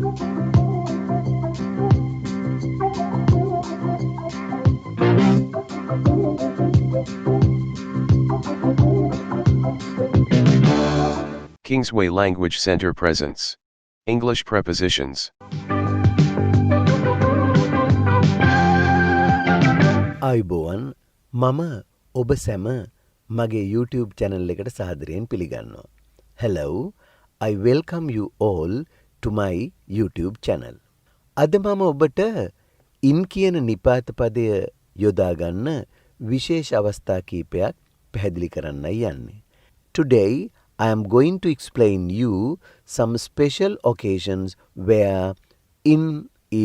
Kingsway Language Center presents English prepositions. ආයුබෝවන් මම ඔබ සැම මගේ YouTube channel එකට සාදරයෙන් පිළිගන්නවා. Hello, I welcome you all to my YouTube channel. අද මම ඔබට in කියන නිපාත පදය යොදා ගන්න විශේෂ අවස්ථා කීපයක් පැහැදිලි කරන්නයි යන්නේ. Today I am going to explain you some special occasions where in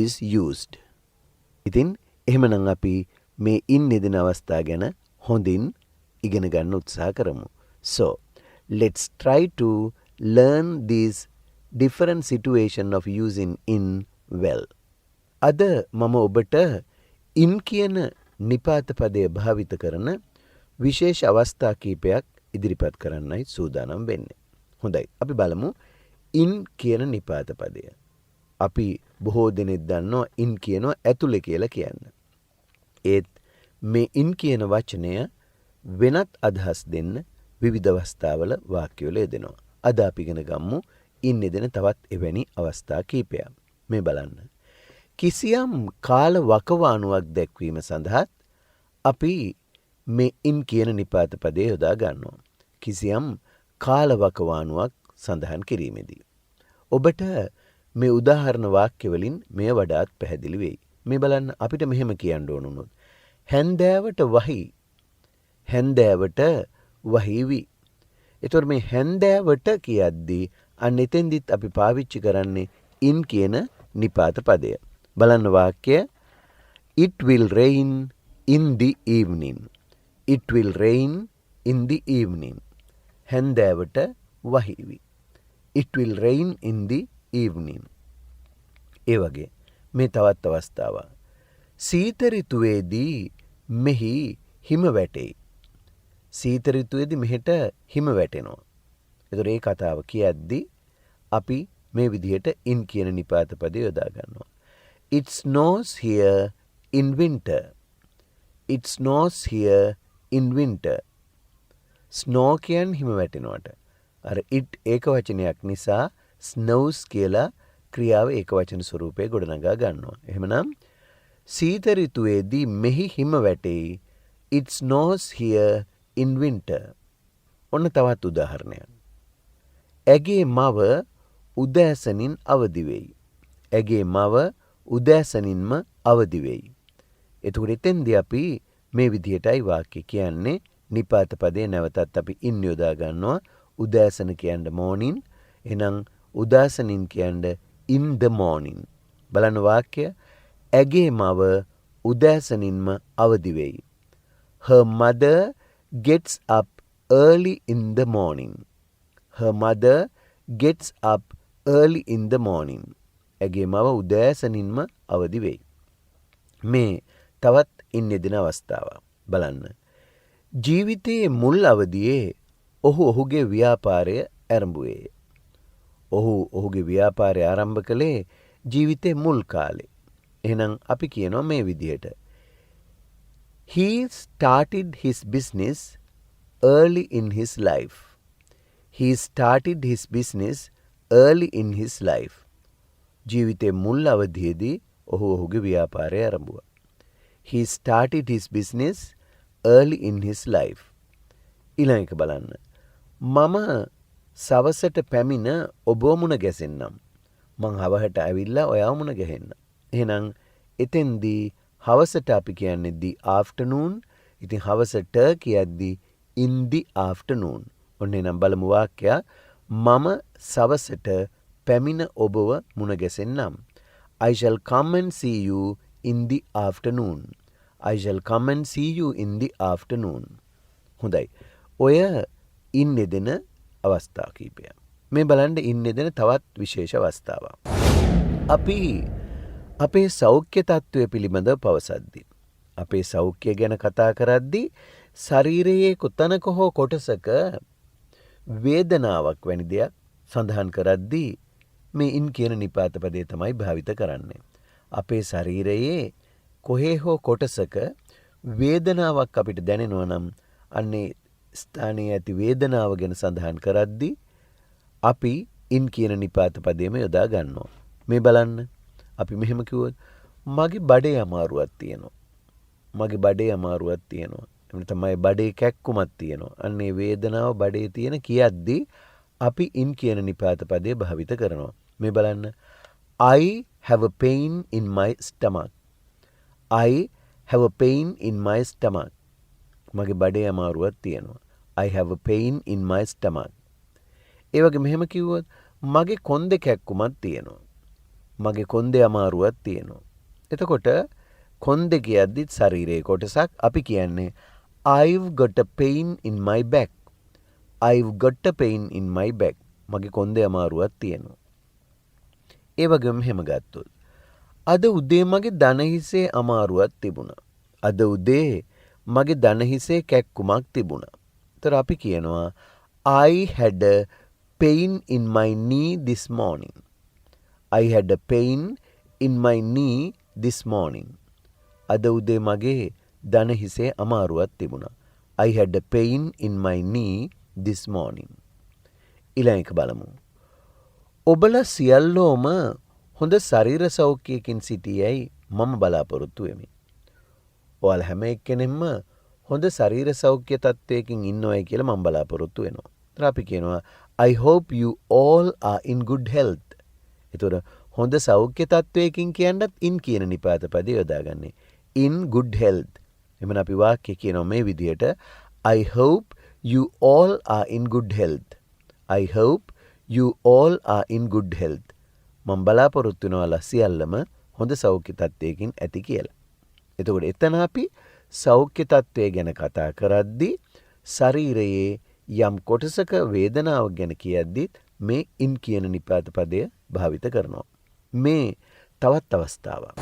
is used. ඉතින් එහෙමනම් අපි මේ in යෙදෙන අවස්ථා ගැන හොඳින් ඉගෙන ගන්න උත්සාහ කරමු. So, let's try to learn these different situation of using in well. අද මම ඔබට in කියන නිපාත පදය භාවිත කරන විශේෂ අවස්ථා කීපයක් ඉදිරිපත් කරන්නයි සූදානම් වෙන්නේ. හොඳයි. අපි බලමු in කියන නිපාත පදය. අපි බොහෝ දෙනෙක් දන්නවා in කියනවා ඇතුලේ කියලා කියන්න. ඒත් මේ in කියන වචනය වෙනත් අදහස් දෙන්න විවිධ අවස්ථාවල වාක්‍යවල යෙදෙනවා. අද අපි ඉගෙන ගමු in යෙදෙන තවත් එවැනි අවස්ථා කීපයක්. මේ බලන්න. කිසියම් කාල වකවානුවක් දැක්වීම සඳහා අපි මේ in කියන නිපාත පදය යොදා ගන්නවා. කිසියම් කාල වකවානුවක් සඳහන් කිරීමේදී. ඔබට මේ උදාහරණ වාක්‍ය වලින් මෙය වඩාත් පැහැදිලි වෙයි. මේ බලන්න අපිට මෙහෙම කියන්න ඕන උනොත් හැන්දෑවට වහි. හැන්දෑවට වහිවි. ඒතර මේ හැන්දෑවට කියද්දී අන්න එතෙන්දිත් අපි පාවිච්චි කරන්නේ in කියන නිපාත පදය. බලන්න වාක්‍ය It will rain in the evening. It will rain in the evening. හැන්දෑවට වහිවි. It will rain in the evening. ඒ වගේ මේ තවත් අවස්ථාවක්. සීත ඍතුවේදී මෙහි හිම වැටේ. සීත ඍතුවේදී මෙහෙට හිම වැටෙනවා. ඒතර ඒ කතාව කියද්දී අපි මේ විදිහට in කියන නිපාත පදය යොදා ගන්නවා. It snows here in winter. It snows here in winter. Snow කියන හිම වැටෙනවට. අර it ඒක වචනයක් නිසා snows කියලා ක්‍රියාව ඒක වචන ස්වරූපයේ ගොඩනගා ගන්නවා. එහෙමනම් සීත ඍතුවේදී මෙහි හිම වැටේ. It snows here in winter. ඔන්න තවත් උදාහරණයක්. ඇගේ මව උදෑසනින් අවදි වෙයි. ඇගේ මව උදෑසනින්ම අවදි වෙයි. එතකොට එතෙන්දී අපි මේ විදිහටයි වාක්‍ය කියන්නේ. නිපාත පදේ නැවතත් අපි in යොදා ගන්නවා. උදෑසන කියන්නේ morning. එහෙනම් උදෑසනින් කියන්නේ in the morning. බලන්න වාක්‍ය ඇගේ මව උදෑසනින්ම අවදි වෙයි. Her mother gets up early in the morning. Her mother gets up early in the morning. ඇගේ මව උදෑසනින්ම අවදි වෙයි. මේ තවත් in යෙදෙන අවස්ථාවක්. බලන්න. ජීවිතයේ මුල් අවදියේ ඔහු ඔහුගේ ව්‍යාපාරය ආරම්භුවේ. ඔහු ඔහුගේ ව්‍යාපාරය ආරම්භ කළේ ජීවිතේ මුල් කාලේ. එහෙනම් අපි කියනවා මේ විදිහට. He started his business early in his life. He started his business early in his life. ජීවිතේ මුල් අවධියේදී ඔහු ඔහුගේ ව්‍යාපාරය ආරම්භුවා. He started his business early in his life. ඊළඟ එක බලන්න. මම සවසට පැමිණ ඔබ මුණ ගැසෙන්නම්. මං හවහට ඇවිල්ලා ඔයාව මුණ ගැහෙන්න. එහෙනම් එතෙන්දී හවසට අපි කියන්නේ the afternoon. ඉතින් හවසට කියද්දී in the afternoon. ඔන්න එනම් බලමු වාක්‍යය. මම සවසට පැමිණ ඔබව මුණ ගැසෙන්නම්. I shall come and see you in the afternoon. I shall come and see you in the afternoon. හොඳයි. ඔය in යෙදෙන අවස්ථා කීපයක්. මේ බලන්න in යෙදෙන තවත් විශේෂ අවස්ථාවක්. අපි අපේ සෞඛ්‍ය තත්ත්වය පිළිබඳව පවසද්දී අපේ සෞඛ්‍ය ගැන කතා කරද්දී ශරීරයේ කොතනක හෝ කොටසක වේදනාවක් වැනි දෙයක් සඳහන් කරද්දී මේ ඉන් කියන නිපාත පදේ තමයි භාවිත කරන්නේ. අපේ ශරීරයේ කොහේ හෝ කොටසක වේදනාවක් අපිට දැනෙනවා නම් අන්නේ ස්ථානයේ ඇති වේදනාව ගැන සඳහන් කරද්දී අපි ඉන් කියන නිපාත පදේම යොදා ගන්නවා. මේ බලන්න. අපි මෙහෙම කිව්වොත් මගේ බඩේ අමාරුවක් තියෙනවා. මගේ බඩේ අමාරුවක් තියෙනවා. එහෙම තමයි බඩේ කැක්කුමක් තියෙනවා. අන්නේ වේදනාව බඩේ තියෙන කියද්දී අපි ඉන් කියන නිපාත පදේ භාවිත කරනවා. මේ බලන්න. I have a pain in my stomach. I have a pain in my stomach. මගේ බඩේ අමාරුවක් තියෙනවා. I have a pain in my stomach. ඒ වගේ මෙහෙම කිව්වොත් මගේ කොන්දේ කැක්කුමක් තියෙනවා. මගේ කොන්දේ අමාරුවක් තියෙනවා. එතකොට කොන්දේ කියද්දි ශරීරයේ කොටසක් අපි කියන්නේ I've got a pain in my back. I've got a pain in my back. මගේ කොන්දේ අමාරුවක් තියෙනවා. ඒ වගේම මෙහෙම ගත්තොත් අද උදේ මගේ දන හිසේ අමාරුවක් තිබුණා. අද උදේ මගේ දන හිසේ කැක්කුමක් තිබුණා. ඒතර අපි කියනවා I had a pain in my knee this morning. I had a pain in my knee this morning. අද උදේ මගේ දන හිසේ අමාරුවක් තිබුණා. I had a pain in my knee this morning. ඊළඟ එක බලමු. ඔබලා සියල්ලෝම හොඳ ශරීර සෞඛ්‍යයකින් සිටියයි මම බලාපොරොත්තු වෙමි. ඔයාලා හැම එක්කෙනෙක්ම හොඳ ශරීර සෞඛ්‍ය තත්ත්වයකින් ඉන්නවයි කියලා මම බලාපොරොත්තු වෙනවා. ඒතර අපි කියනවා I hope you all are in good health. ඒතර හොඳ සෞඛ්‍ය තත්ත්වයකින් කියන්නත් in කියන නිපාත පදේ යොදාගන්නේ. In good health. එමන අපි වාක්‍ය කියනවා මේ විදිහට I hope you all are in good health. I hope you all are in good health. මම බලාපොරොත්තු වෙනවා සියල්ලම හොඳ සෞඛ්‍ය තත්ත්වයකින් ඇති කියලා. එතකොට එතන අපි සෞඛ්‍ය තත්ත්වය ගැන කතා කරද්දී ශරීරයේ යම් කොටසක වේදනාවක් ගැන කියද්දිත් මේ ඉන් කියන නිපාත පදය භාවිත කරනවා. මේ තවත් අවස්ථාවක්.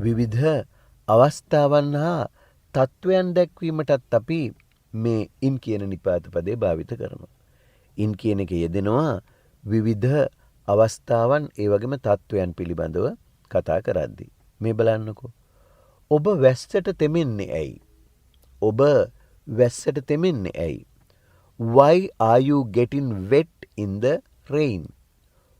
විවිධ අවස්ථාවන් හා තත්ත්වයන් දැක්වීමටත් අපි මේ ඉන් කියන නිපාත පදේ භාවිත කරනවා. ඉන් කියන එක යෙදෙනවා විවිධ අවස්ථාවන් ඒ වගේම තත්ත්වයන් පිළිබඳව කතා කරද්දී. මේ බලන්නකෝ. ඔබ වැස්සට තෙමෙන්නේ ඇයි? ඔබ වැස්සට තෙමෙන්නේ ඇයි? Why are you getting wet in the rain?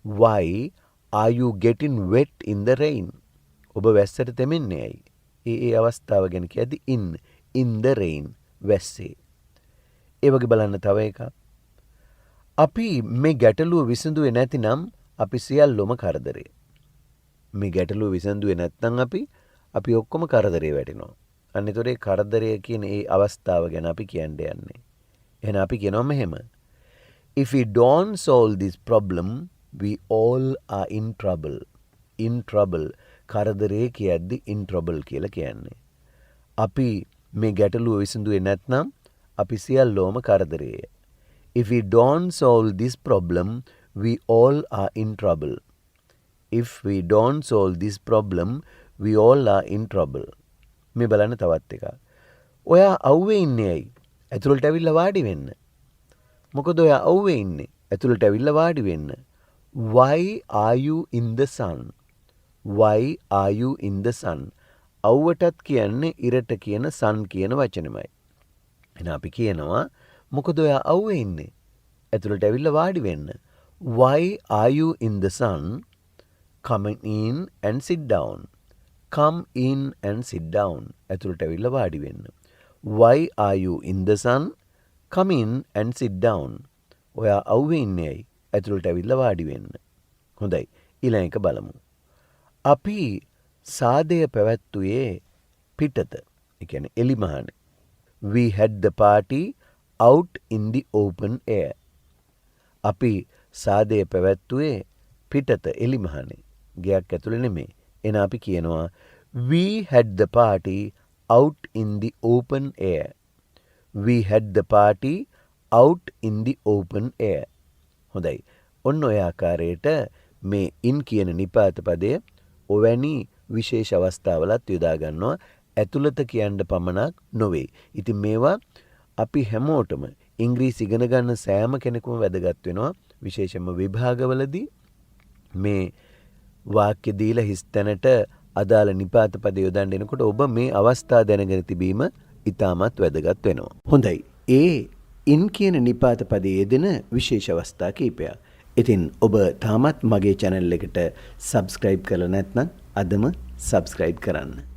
Why are you getting wet in the rain? ඔබ වැස්සට තෙමෙන්නේ ඇයි? ඒ අවස්ථාව ගැන කියද්දී in the rain වැස්සේ. ඒ වගේ බලන්න තව එකක්. අපි මේ ගැටලුව විසඳුවේ නැතිනම් අපි සියල්ලොම කරදරේ. මේ ගැටලුව විසඳුවේ නැත්නම් අපි ඔක්කොම කරදරේ වැටෙනවා. අන්න ඒතොර ඒ කරදරය කියන ඒ අවස්ථාව ගැන අපි කියන්න යන්නේ. එහෙනම් අපි කියනවා මෙහෙම. If we don't solve this problem, we all are in trouble. In trouble. කරදරේ කියද්දි in trouble කියලා කියන්නේ. අපි මේ ගැටලුව විසඳුවේ නැත්නම් අපි සියල්ලෝම කරදරේ. If we don't solve this problem, we all are in trouble. If we don't solve this problem, we all are in trouble. මේ බලන්න තවත් එකක්. ඔයා අවුවේ ඉන්නේ ඇයි? ඇතුළට ඇවිල්ලා වාඩි වෙන්න. මොකද ඔයා අවුවේ ඉන්නේ? ඇතුළට ඇවිල්ලා වාඩි වෙන්න. Why are you in the sun? Why are you in the sun? අවුවටත් කියන්නේ ඉරට කියන sun කියන වචනෙමයි. එහෙනම් අපි කියනවා මොකද ඔයා අවුවේ ඉන්නේ? ඇතුළට ඇවිල්ලා වාඩි වෙන්න. Why are you in the sun? Come in and sit down. Come in and sit down. ඇතුළට ඇවිල්ලා වාඩි වෙන්න. Why are you in the sun? Come in and sit down. ඔයා අවුවේ ඉන්නේ ඇයි? ඇතුළට ඇවිල්ලා වාඩි වෙන්න. හොඳයි. ඊළඟ එක බලමු. අපි සාදය පැවැත්වුවේ පිටත. ඒ කියන්නේ එලිමහනේ. We had the party out in the open air. අපි සාදය පැවැත්වුවේ පිටත එලිමහනේ. ගයක් ඇතුළේ නෙමෙයි. එන අපි කියනවා we had the party out in the open air. We had the party out in the open air. හොඳයි. ඔන්න ඔය ආකාරයට මේ in කියන නිපාත පදය ඔවැනි විශේෂ අවස්ථාවලත් යොදා ගන්නවා. ඇතුළත කියන්න පමණක් නොවේ. ඉතින් මේවා අපි හැමෝටම ඉංග්‍රීසි ඉගෙන ගන්න සෑම කෙනෙකුම වැදගත් වෙනවා. විශේෂම විභාගවලදී මේ වාක්‍ය දීලා හිස් තැනට අදාළ නිපාත පද යොදන්න එනකොට ඔබ මේ අවස්ථා දැනගෙන තිබීම ඉතාමත් වැදගත් වෙනවා. හොඳයි. ඉන් කියන නිපාත පදයේ යෙදෙන විශේෂ අවස්ථා කීපයක්. ඉතින් ඔබ තාමත් මගේ channel එකට subscribe කරලා නැත්නම් අදම subscribe කරන්න.